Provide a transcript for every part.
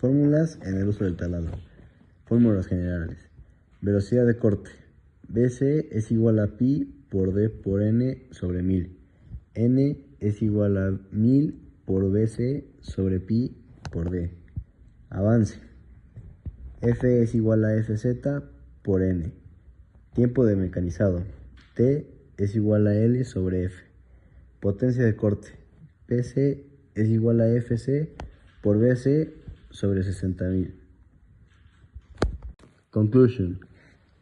Fórmulas en el uso del taladro. Fórmulas generales. Velocidad de corte. BC es igual a pi por D por N sobre 1000. N es igual a 1000 por BC sobre pi por D. Avance. F es igual a FZ por N. Tiempo de mecanizado. T es igual a L sobre F. Potencia de corte. PC es igual a FC por BC sobre 60.000. Conclusion.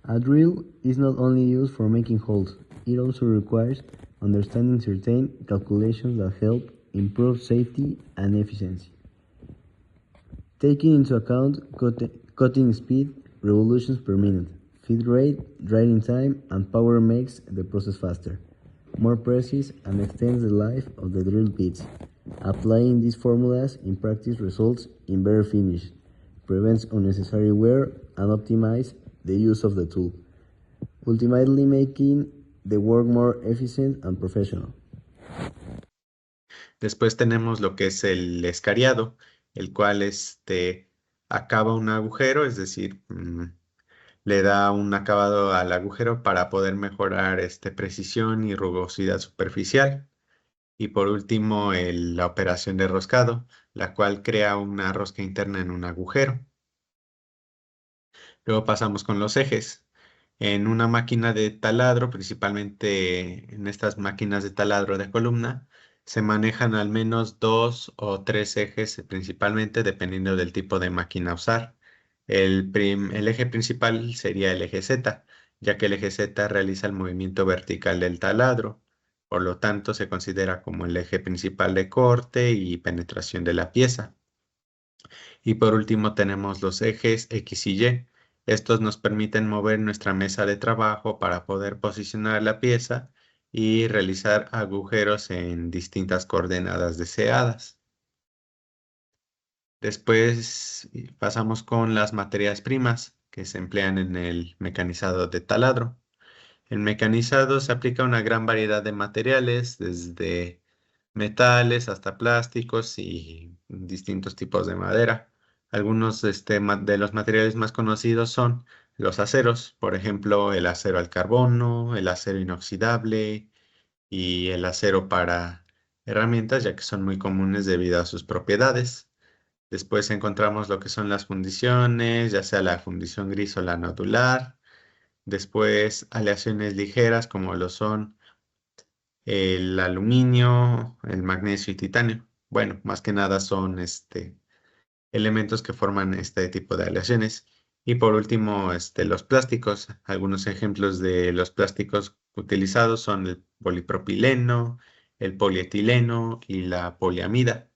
A drill is not only used for making holes, it also requires understanding certain calculations that help improve safety and efficiency. Taking into account cutting speed, revolutions per minute, feed rate, drying time, and power makes the process faster, more precise, and extends the life of the drill bits. Applying these formulas in practice results in better finish, prevents unnecessary wear, and optimizes the use of the tool, ultimately making the work more efficient and professional. Después tenemos lo que es el escariado, el cual acaba un agujero, es decir, le da un acabado al agujero para poder mejorar precisión y rugosidad superficial. Y por último, la operación de roscado, la cual crea una rosca interna en un agujero. Luego pasamos con los ejes. En una máquina de taladro, principalmente en estas máquinas de taladro de columna, se manejan al menos 2 o 3 ejes, principalmente dependiendo del tipo de máquina a usar. El eje principal sería el eje Z, ya que el eje Z realiza el movimiento vertical del taladro. Por lo tanto, se considera como el eje principal de corte y penetración de la pieza. Y por último tenemos los ejes X y Y. Estos nos permiten mover nuestra mesa de trabajo para poder posicionar la pieza y realizar agujeros en distintas coordenadas deseadas. Después pasamos con las materias primas que se emplean en el mecanizado de taladro. El mecanizado se aplica a una gran variedad de materiales, desde metales hasta plásticos y distintos tipos de madera. Algunos de los materiales más conocidos son los aceros, por ejemplo, el acero al carbono, el acero inoxidable y el acero para herramientas, ya que son muy comunes debido a sus propiedades. Después encontramos lo que son las fundiciones, ya sea la fundición gris o la nodular. Después aleaciones ligeras como lo son el aluminio, el magnesio y titanio. Bueno, más que nada son elementos que forman este tipo de aleaciones. Y por último, los plásticos. Algunos ejemplos de los plásticos utilizados son el polipropileno, el polietileno y la poliamida.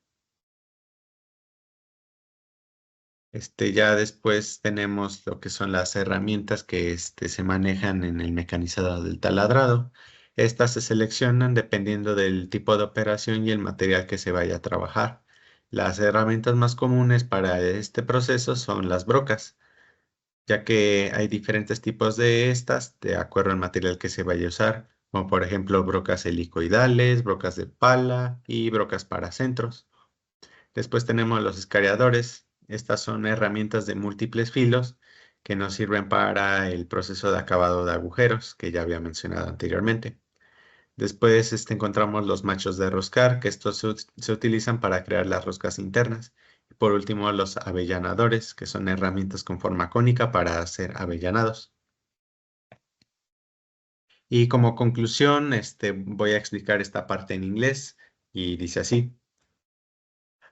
Ya después tenemos lo que son las herramientas que se manejan en el mecanizado del taladrado. Estas se seleccionan dependiendo del tipo de operación y el material que se vaya a trabajar. Las herramientas más comunes para este proceso son las brocas, ya que hay diferentes tipos de estas de acuerdo al material que se vaya a usar, como por ejemplo brocas helicoidales, brocas de pala y brocas para centros. Después tenemos los escariadores. Estas son herramientas de múltiples filos que nos sirven para el proceso de acabado de agujeros que ya había mencionado anteriormente. Después encontramos los machos de roscar, que estos se utilizan para crear las roscas internas. Y por último, los avellanadores, que son herramientas con forma cónica para hacer avellanados. Y como conclusión, voy a explicar esta parte en inglés y dice así.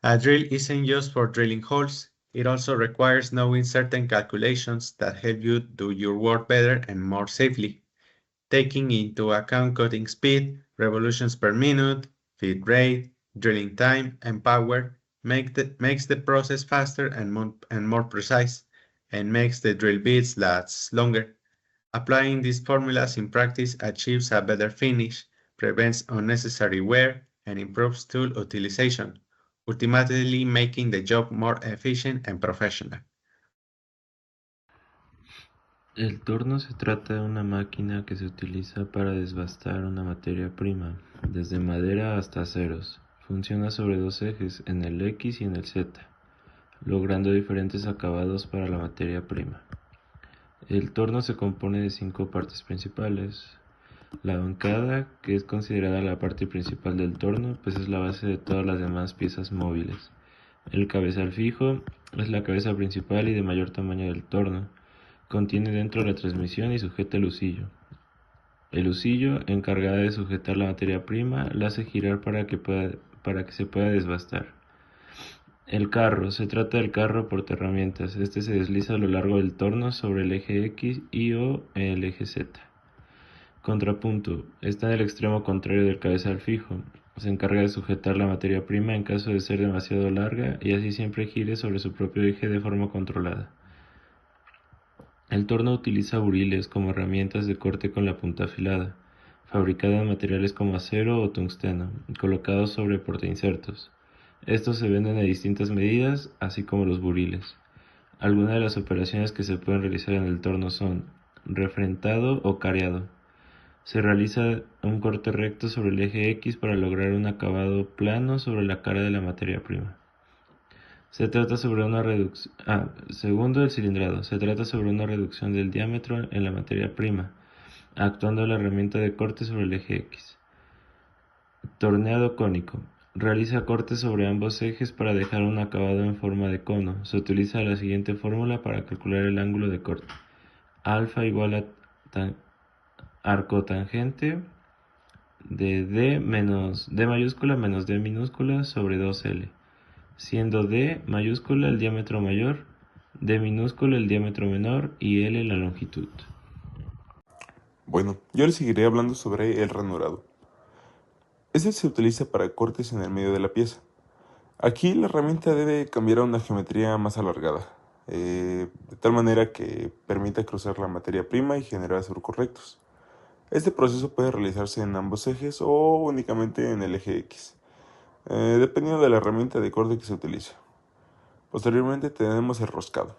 A drill isn't just for drilling holes. It also requires knowing certain calculations that help you do your work better and more safely, taking into account cutting speed, revolutions per minute, feed rate, drilling time, and power makes the process faster and more precise, and makes the drill bits last longer. Applying these formulas in practice achieves a better finish, prevents unnecessary wear, and improves tool utilization, ultimately making the job more efficient and professional. El torno se trata de una máquina que se utiliza para desbastar una materia prima, desde madera hasta aceros. Funciona sobre dos ejes, en el X y en el Z. logrando diferentes acabados para la materia prima. El torno se compone de 5 partes principales. La bancada, que es considerada la parte principal del torno, pues es la base de todas las demás piezas móviles. El cabezal fijo es la cabeza principal y de mayor tamaño del torno. Contiene dentro la transmisión y sujeta el husillo. El husillo, encargada de sujetar la materia prima, la hace girar para que se pueda desbastar. El carro, se trata del carro portaherramientas. Este se desliza a lo largo del torno sobre el eje X y o el eje Z. Contrapunto, está en el extremo contrario del cabezal fijo. Se encarga de sujetar la materia prima en caso de ser demasiado larga y así siempre gire sobre su propio eje de forma controlada. El torno utiliza buriles como herramientas de corte con la punta afilada, fabricada en materiales como acero o tungsteno, colocados sobre portainsertos. Estos se venden a distintas medidas, así como los buriles. Algunas de las operaciones que se pueden realizar en el torno son refrentado o careado. Se realiza un corte recto sobre el eje X para lograr un acabado plano sobre la cara de la materia prima. Se trata sobre una reducción. Segundo, el cilindrado. Se trata sobre una reducción del diámetro en la materia prima, actuando la herramienta de corte sobre el eje X. Torneado cónico. Realiza cortes sobre ambos ejes para dejar un acabado en forma de cono. Se utiliza la siguiente fórmula para calcular el ángulo de corte. Alfa igual a arco tangente de D mayúscula menos D minúscula sobre 2L, siendo D mayúscula el diámetro mayor, D minúscula el diámetro menor y L la longitud. Bueno, yo les seguiré hablando sobre el ranurado. Este se utiliza para cortes en el medio de la pieza. Aquí la herramienta debe cambiar a una geometría más alargada, de tal manera que permita cruzar la materia prima y generar surcos rectos. Este proceso puede realizarse en ambos ejes o únicamente en el eje X, dependiendo de la herramienta de corte que se utilice. Posteriormente tenemos el roscado.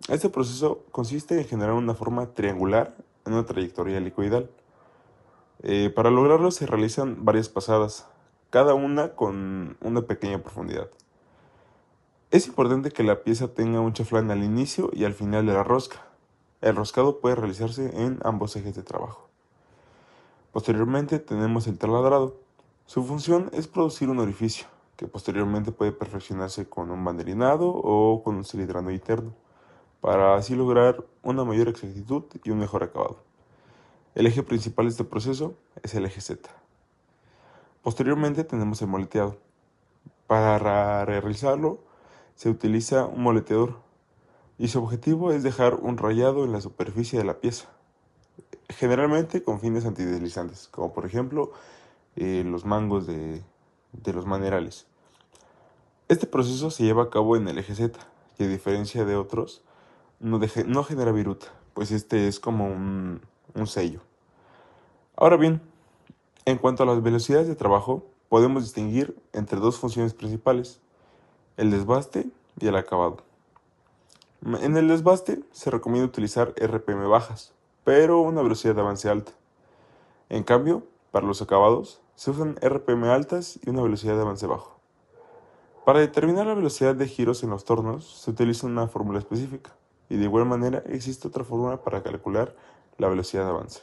Este proceso consiste en generar una forma triangular en una trayectoria helicoidal. Para lograrlo se realizan varias pasadas, cada una con una pequeña profundidad. Es importante que la pieza tenga un chaflán al inicio y al final de la rosca. El roscado puede realizarse en ambos ejes de trabajo. Posteriormente tenemos el taladrado. Su función es producir un orificio, que posteriormente puede perfeccionarse con un banderinado o con un cilidrado interno, para así lograr una mayor exactitud y un mejor acabado. El eje principal de este proceso es el eje Z. Posteriormente tenemos el moleteado. Para realizarlo se utiliza un moleteador y su objetivo es dejar un rayado en la superficie de la pieza, generalmente con fines antideslizantes, como por ejemplo los mangos de los manerales. Este proceso se lleva a cabo en el eje Z y a diferencia de otros no genera viruta, pues este es como un sello. Ahora bien, en cuanto a las velocidades de trabajo, podemos distinguir entre dos funciones principales, el desbaste y el acabado. En el desbaste se recomienda utilizar RPM bajas, pero una velocidad de avance alta. En cambio, para los acabados, se usan RPM altas y una velocidad de avance bajo. Para determinar la velocidad de giros en los tornos, se utiliza una fórmula específica, y de igual manera existe otra fórmula para calcular la velocidad de avance.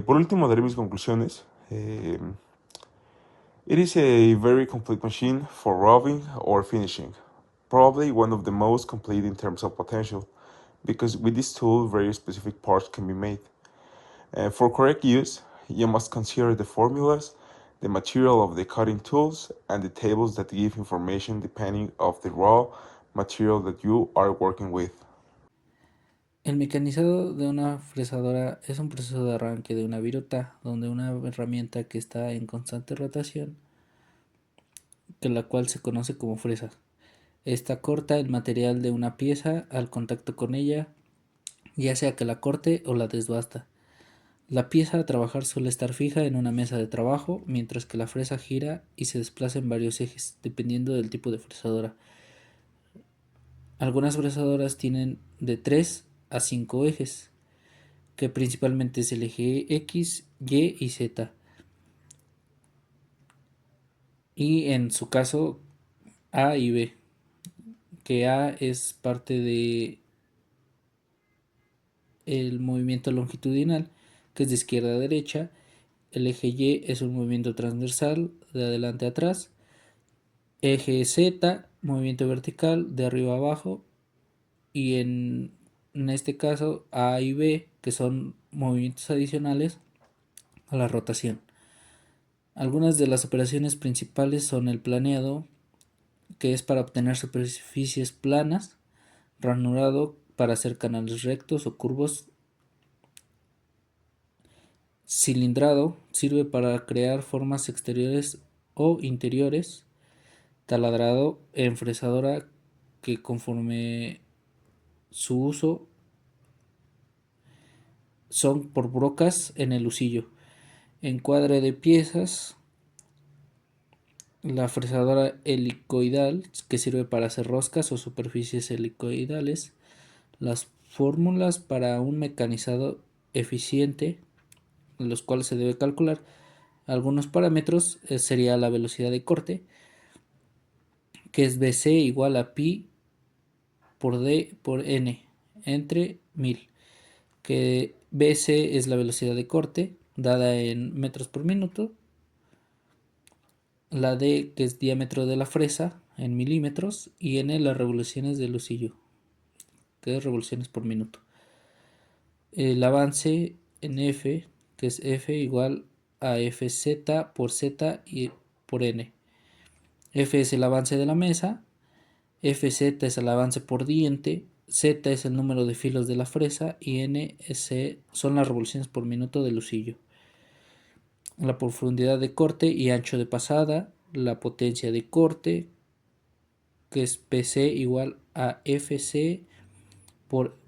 Por último, daré mis conclusiones. It is a very complete machine for roving or finishing, probably one of the most complete in terms of potential, because with this tool very specific parts can be made. For correct use, you must consider the formulas, the material of the cutting tools, and the tables that give information depending of the raw material that you are working with. El mecanizado de una fresadora es un proceso de arranque de una viruta, donde una herramienta que está en constante rotación, que la cual se conoce como fresa. Esta corta el material de una pieza al contacto con ella, ya sea que la corte o la desbasta. La pieza a trabajar suele estar fija en una mesa de trabajo, mientras que la fresa gira y se desplaza en varios ejes, dependiendo del tipo de fresadora. Algunas fresadoras tienen de 3 a 5 ejes, que principalmente es el eje X, Y y Z. Y en su caso A y B. que A es parte de el movimiento longitudinal, que es de izquierda a derecha. El eje Y es un movimiento transversal de adelante a atrás. Eje Z, movimiento vertical de arriba a abajo. Y en este caso A y B, que son movimientos adicionales a la rotación. Algunas de las operaciones principales son el planeado, que es para obtener superficies planas, ranurado para hacer canales rectos o curvos, cilindrado sirve para crear formas exteriores o interiores, taladrado en fresadora, que conforme su uso son por brocas en el husillo. Encuadre de piezas, la fresadora helicoidal, que sirve para hacer roscas o superficies helicoidales. Las fórmulas para un mecanizado eficiente, los cuales se debe calcular algunos parámetros, sería la velocidad de corte, que es BC igual a pi por D por N entre 1000, que BC es la velocidad de corte dada en metros por minuto, la D, que es diámetro de la fresa en milímetros, y N las revoluciones del husillo, que es revoluciones por minuto. El avance en F, que es F igual a Fz por Z y por N. F es el avance de la mesa, Fz es el avance por diente, Z es el número de filos de la fresa y N son las revoluciones por minuto del husillo. La profundidad de corte y ancho de pasada, la potencia de corte, que es PC igual a FC por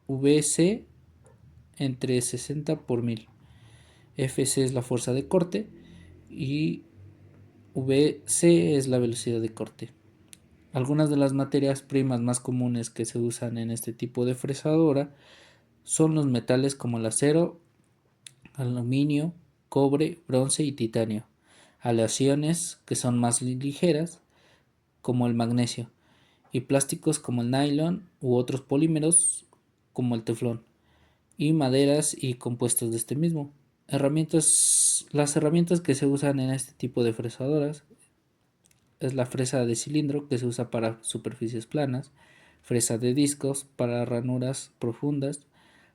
VC entre 60 por 1000. FC es la fuerza de corte y VC es la velocidad de corte. Algunas de las materias primas más comunes que se usan en este tipo de fresadora son los metales como el acero, aluminio, cobre, bronce y titanio. Aleaciones que son más ligeras como el magnesio y plásticos como el nylon u otros polímeros como el teflón y maderas y compuestos de este mismo. Las herramientas que se usan en este tipo de fresadoras es la fresa de cilindro, que se usa para superficies planas, fresa de discos para ranuras profundas,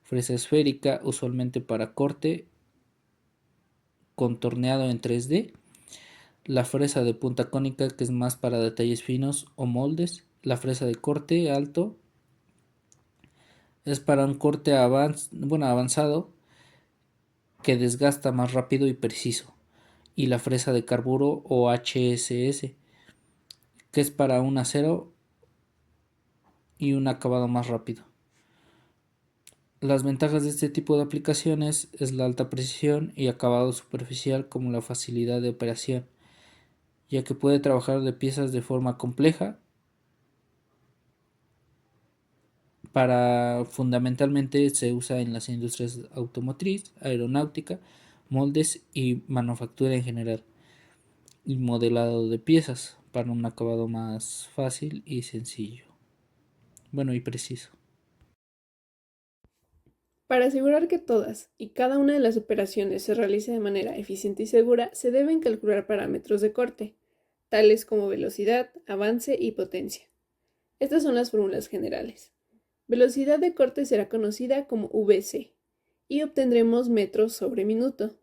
fresa esférica usualmente para corte contorneado en 3D, la fresa de punta cónica, que es más para detalles finos o moldes, la fresa de corte alto es para un corte avanzado que desgasta más rápido y preciso, y la fresa de carburo o HSS, que es para un acero y un acabado más rápido. Las ventajas de este tipo de aplicaciones es la alta precisión y acabado superficial, como la facilidad de operación, ya que puede trabajar de piezas de forma compleja fundamentalmente se usa en las industrias automotriz, aeronáutica, moldes y manufactura en general, y modelado de piezas para un acabado más fácil y sencillo. Bueno, y preciso. Para asegurar que todas y cada una de las operaciones se realice de manera eficiente y segura, se deben calcular parámetros de corte, tales como velocidad, avance y potencia. Estas son las fórmulas generales. Velocidad de corte será conocida como VC y obtendremos metros sobre minuto.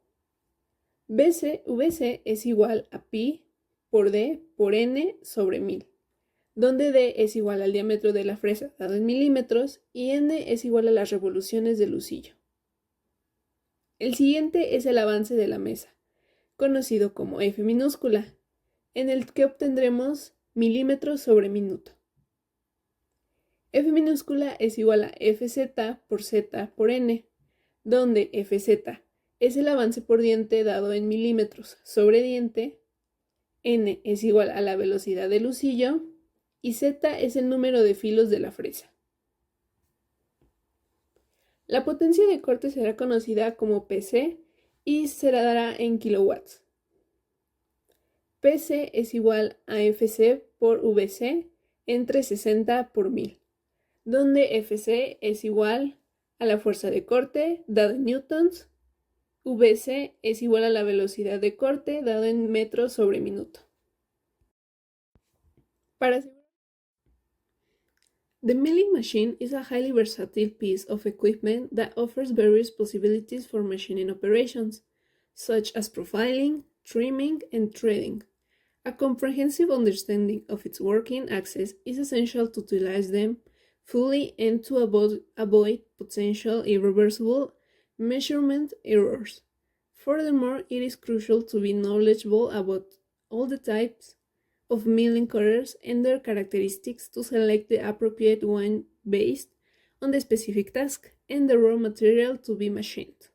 VC es igual a pi por D por N sobre 1000, donde D es igual al diámetro de la fresa dado en milímetros y N es igual a las revoluciones del husillo. El siguiente es el avance de la mesa, conocido como F minúscula, en el que obtendremos milímetros sobre minuto. F minúscula es igual a Fz por Z por N, donde Fz es el avance por diente dado en milímetros sobre diente, N es igual a la velocidad del husillo y Z es el número de filos de la fresa. La potencia de corte será conocida como PC y se dará en kilowatts. PC es igual a Fc por Vc entre 60 por 1000, donde Fc es igual a la fuerza de corte dada en newtons, Vc es igual a la velocidad de corte dada en metros sobre minuto. The milling machine is a highly versatile piece of equipment that offers various possibilities for machining operations, such as profiling, trimming, and threading. A comprehensive understanding of its working axis is essential to utilize them fully and to avoid potential irreversible measurement errors. Furthermore, it is crucial to be knowledgeable about all the types of milling cutters and their characteristics to select the appropriate one based on the specific task and the raw material to be machined.